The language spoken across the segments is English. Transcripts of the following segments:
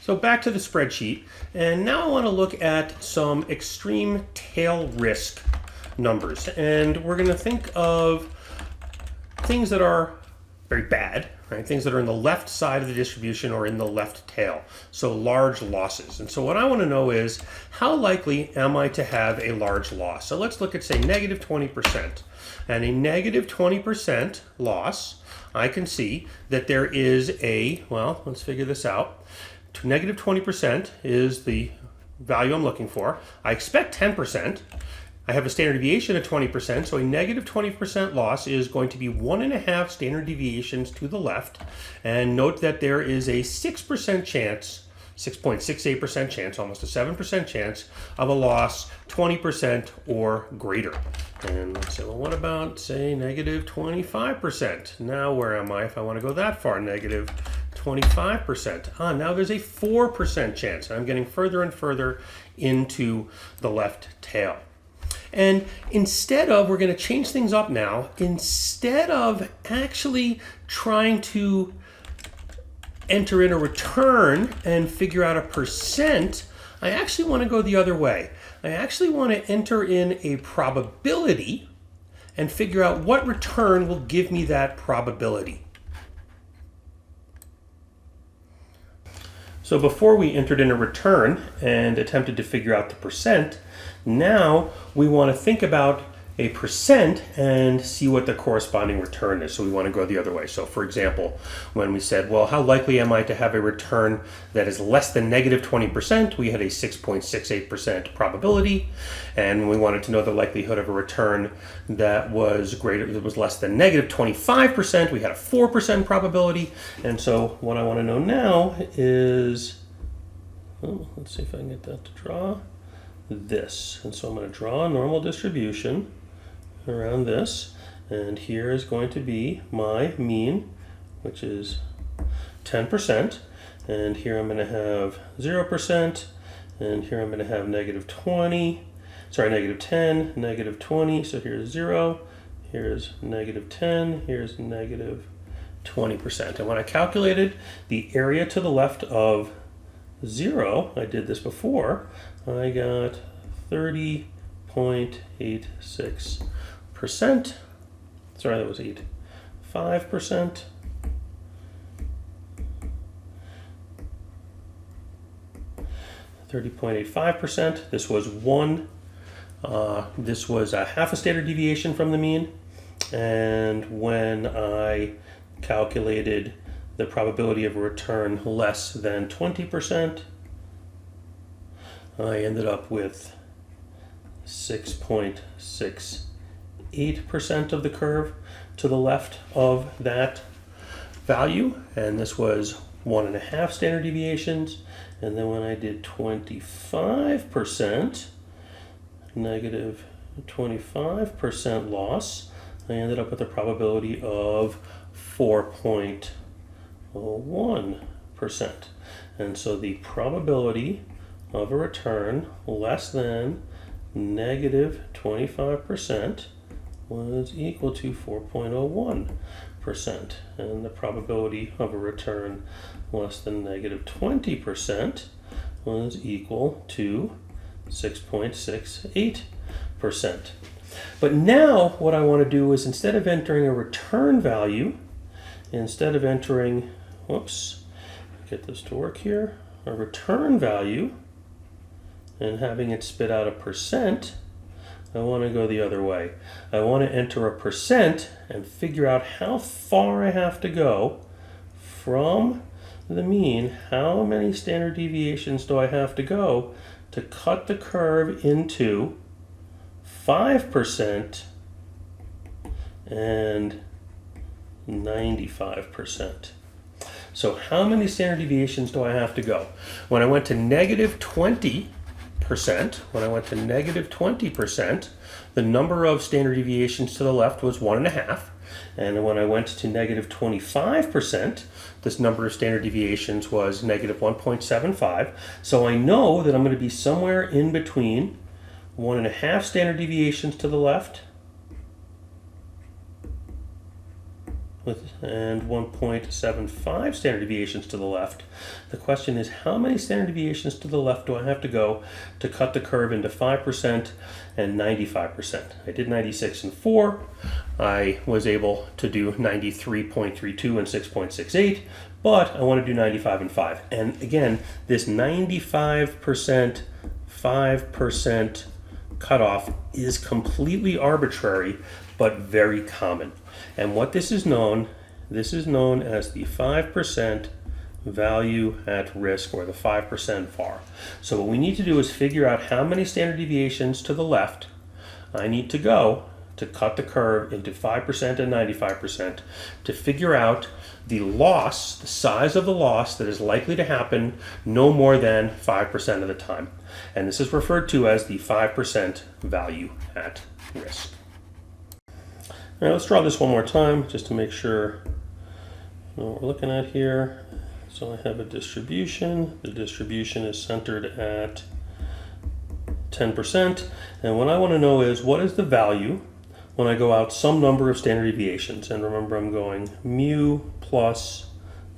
So back to the spreadsheet, and now I want to look at some extreme tail risk numbers. And we're going to think of things that are very bad, right? Things that are in the left side of the distribution or in the left tail, so large losses. And so what I want to know is, how likely am I to have a large loss? So let's look at, say, negative 20%. And a negative 20% loss, I can see that there is a, well, let's figure this out. Negative 20% is the value I'm looking for. I expect 10%. I have a standard deviation of 20%, so a negative 20% loss is going to be 1.5 standard deviations to the left. And note that there is a 6% chance, 6.68% chance, almost a 7% chance of a loss 20% or greater. And let's say, well, what about, say, negative 25%? Now where am I if I want to go that far? Negative 25%. Now there's a 4% chance. I'm getting further and further into the left tail. And instead of, we're going to change things up now, instead of actually trying to enter in a return and figure out a percent, I actually want to go the other way. I actually want to enter in a probability and figure out what return will give me that probability. So before we entered in a return and attempted to figure out the percent, now we want to think about a percent and see what the corresponding return is. So we want to go the other way. So for example, when we said, well, how likely am I to have a return that is less than negative 20%? We had a 6.68% probability, and we wanted to know the likelihood of a return that was greater, that was less than negative 25%. We had a 4% probability. And so what I want to know now is, well, let's see if I can get that to draw this. And so I'm going to draw a normal distribution around this, and here is going to be my mean, which is 10%, and here I'm going to have 0%, and here I'm going to have negative 20, sorry, negative 10, negative 20, so here's 0, here's negative 10, here's negative 20%. And when I calculated the area to the left of 0, I did this before, I got 30.86%. Sorry, that was 5%. %30.85%. This was this was a half a standard deviation from the mean. And when I calculated the probability of a return less than 20%, I ended up with 6.68% of the curve to the left of that value, and this was 1.5 standard deviations. And then when I did 25%, negative 25% loss, I ended up with a probability of 4.01%. And so the probability of a return less than negative 25% was equal to 4.01%, and the probability of a return less than negative 20% was equal to 6.68%. But now what I want to do is, instead of entering a return value, instead of entering, whoops, get this to work here, a return value, and having it spit out a percent, I want to go the other way. I want to enter a percent and figure out how far I have to go from the mean. How many standard deviations do I have to go to cut the curve into 5% and 95%? So how many standard deviations do I have to go? When I went to negative 20%, when I went to negative 20%, the number of standard deviations to the left was 1.5. And when I went to negative 25%, this number of standard deviations was negative 1.75. So I know that I'm going to be somewhere in between 1.5 standard deviations to the left and 1.75 standard deviations to the left. The question is, how many standard deviations to the left do I have to go to cut the curve into 5% and 95%? I did 96 and 4. I was able to do 93.32 and 6.68, but I want to do 95 and 5. And again, this 95%, 5% cutoff is completely arbitrary, but very common. And what this is known as the 5% value at risk, or the 5% VaR. So what we need to do is figure out how many standard deviations to the left I need to go to cut the curve into 5% and 95% to figure out the loss, the size of the loss that is likely to happen no more than 5% of the time. And this is referred to as the 5% value at risk. Now let's draw this one more time just to make sure you know what we're looking at here. So I have a distribution. The distribution is centered at 10%. And what I want to know is, what is the value when I go out some number of standard deviations? And remember, I'm going mu plus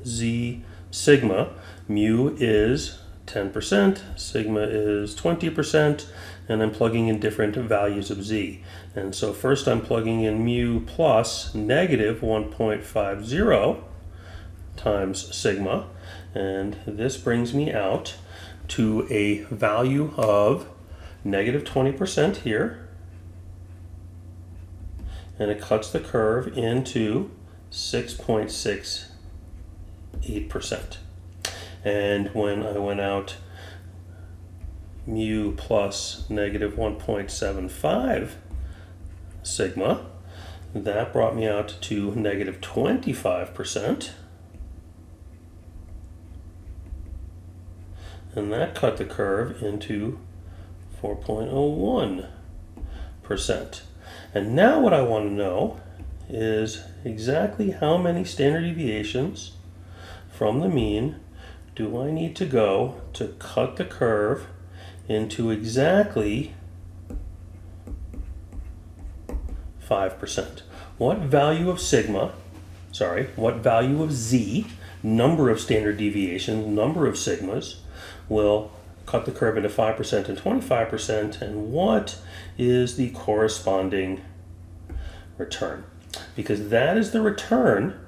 z sigma. Mu is 10%, sigma is 20%, and I'm plugging in different values of z. And so first I'm plugging in mu plus negative 1.50 times sigma, and this brings me out to a value of negative 20% here, and it cuts the curve into 6.68%. And when I went out mu plus negative 1.75 sigma, that brought me out to negative 25%. And that cut the curve into 4.01%. And now what I want to know is exactly how many standard deviations from the mean do I need to go to cut the curve into exactly 5%. What value of what value of z, number of standard deviations, number of sigmas, will cut the curve into 5% and 25%, and what is the corresponding return? Because that is the return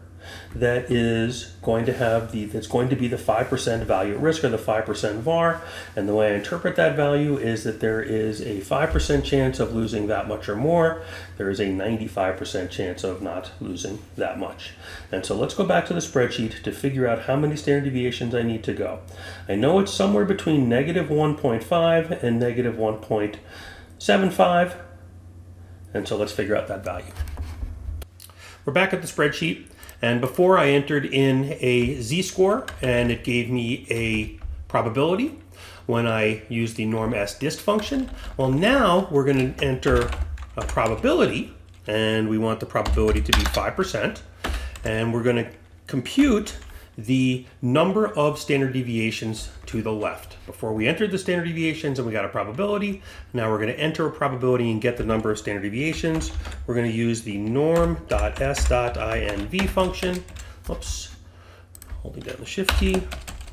that is going to have that's going to be the 5% value at risk, or the 5% VaR. And the way I interpret that value is that there is a 5% chance of losing that much or more. There is a 95% chance of not losing that much. And so let's go back to the spreadsheet to figure out how many standard deviations I need to go. I know it's somewhere between negative 1.5 and negative 1.75. And so let's figure out that value. We're back at the spreadsheet. And before I entered in a z-score, and it gave me a probability when I used the norm s dist function. Well, now we're going to enter a probability, and we want the probability to be 5%. And we're going to compute the number of standard deviations to the left. Before we entered the standard deviations and we got a probability, now we're going to enter a probability and get the number of standard deviations. We're going to use the norm.s.inv function. Oops, holding down the shift key.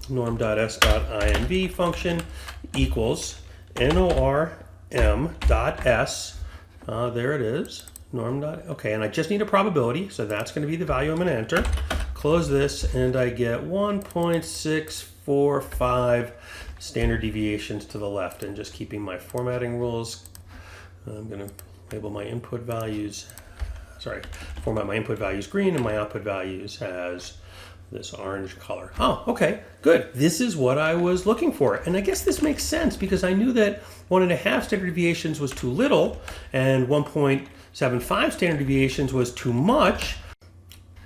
Norm.s.inv function equals norm.s. There it is. Okay, and I just need a probability, so that's going to be the value I'm going to enter. Close this, and I get 1.645 standard deviations to the left. And just keeping my formatting rules, I'm going to label my input values, format my input values green and my output values as this orange color. Oh, okay, good. This is what I was looking for. And I guess this makes sense because I knew that 1.5 standard deviations was too little and 1.75 standard deviations was too much.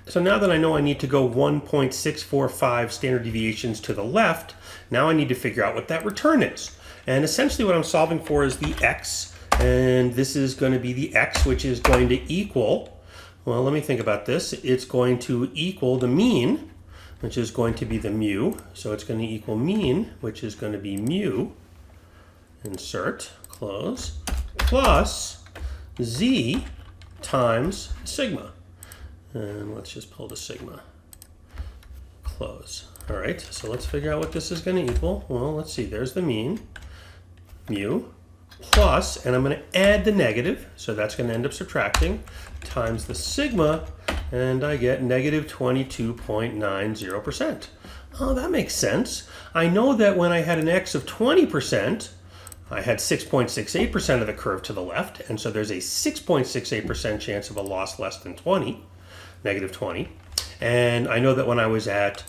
So now that I know I need to go 1.645 standard deviations to the left, now I need to figure out what that return is. And essentially what I'm solving for is the x, and this is going to be the x, which is going to equal, well, let me think about this. It's going to equal the mean, which is going to be the mu. So it's going to equal mean, which is going to be mu, insert, close, plus z times sigma. And let's just pull the sigma. Close. All right, so let's figure out what this is going to equal. Well, let's see. There's the mean, mu, plus, and I'm going to add the negative, so that's going to end up subtracting, times the sigma, and I get negative 22.90%. Oh, that makes sense. I know that when I had an x of 20%, I had 6.68% of the curve to the left, and so there's a 6.68% chance of a loss less than 20, negative 20. And I know that when I was at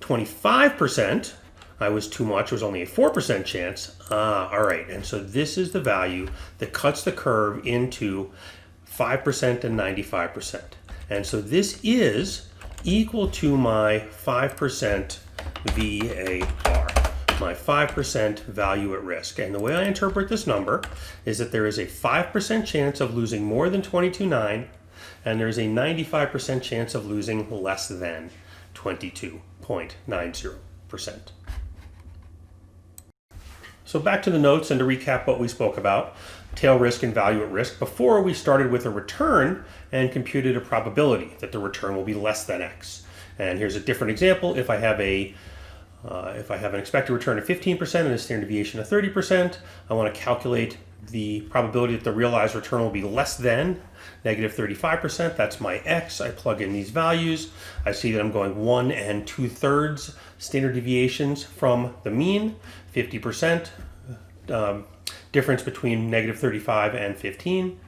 25%, I was too much. It was only a 4% chance. All right, and so this is the value that cuts the curve into 5% and 95%. And so this is equal to my 5% VaR, my 5% value at risk. And the way I interpret this number is that there is a 5% chance of losing more than 22.9, and there's a 95% chance of losing less than 22.90%. So back to the notes and to recap what we spoke about, tail risk and value at risk. Before we started with a return and computed a probability that the return will be less than X. And here's a different example. If I have an expected return of 15% and a standard deviation of 30%, I want to calculate the probability that the realized return will be less than negative 35%. That's my X. I plug in these values. I see that I'm going 1 2/3 standard deviations from the mean, 50% difference between negative 35 and 15.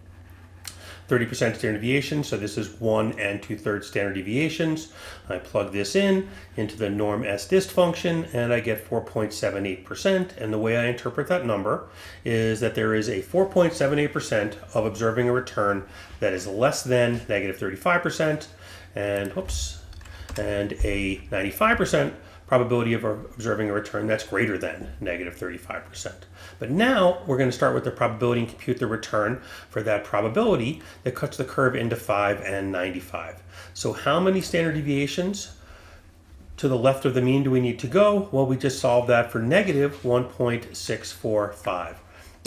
30% standard deviation, so this is 1 2/3 standard deviations. I plug this into the norm S-dist function, and I get 4.78%. And the way I interpret that number is that there is a 4.78% of observing a return that is less than negative 35%, and a 95% probability of observing a return that's greater than negative 35%. But now we're going to start with the probability and compute the return for that probability that cuts the curve into 5 and 95. So how many standard deviations to the left of the mean do we need to go? Well, we just solved that for negative 1.645.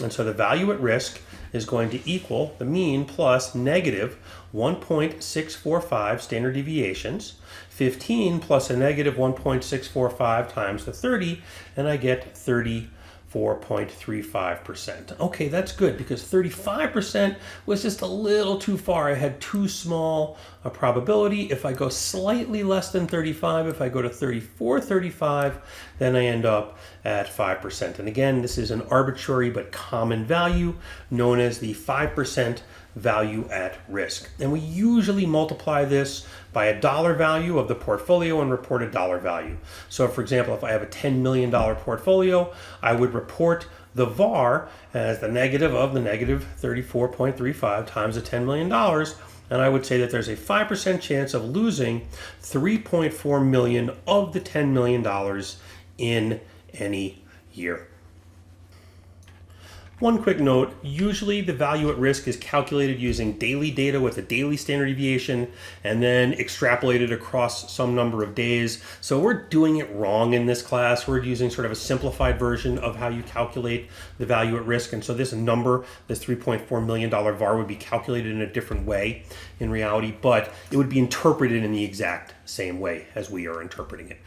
And so the value at risk is going to equal the mean plus negative 1.645 standard deviations, 15 plus a negative 1.645 times the 30, and I get 34.35%. Okay, that's good because 35% was just a little too far. I had too small a probability. If I go slightly less than 35, if I go to 34.35, then I end up at 5%. And again, this is an arbitrary but common value known as the 5% value at risk. And we usually multiply this by a dollar value of the portfolio and report a dollar value. So for example, if I have a $10 million portfolio, I would report the VaR as the negative of the negative 34.35 times the $10 million. And I would say that there's a 5% chance of losing 3.4 million of the $10 million in any year. One quick note, usually the value at risk is calculated using daily data with a daily standard deviation and then extrapolated across some number of days. So we're doing it wrong in this class. We're using sort of a simplified version of how you calculate the value at risk. And so this number, this $3.4 million VaR, would be calculated in a different way in reality, but it would be interpreted in the exact same way as we are interpreting it.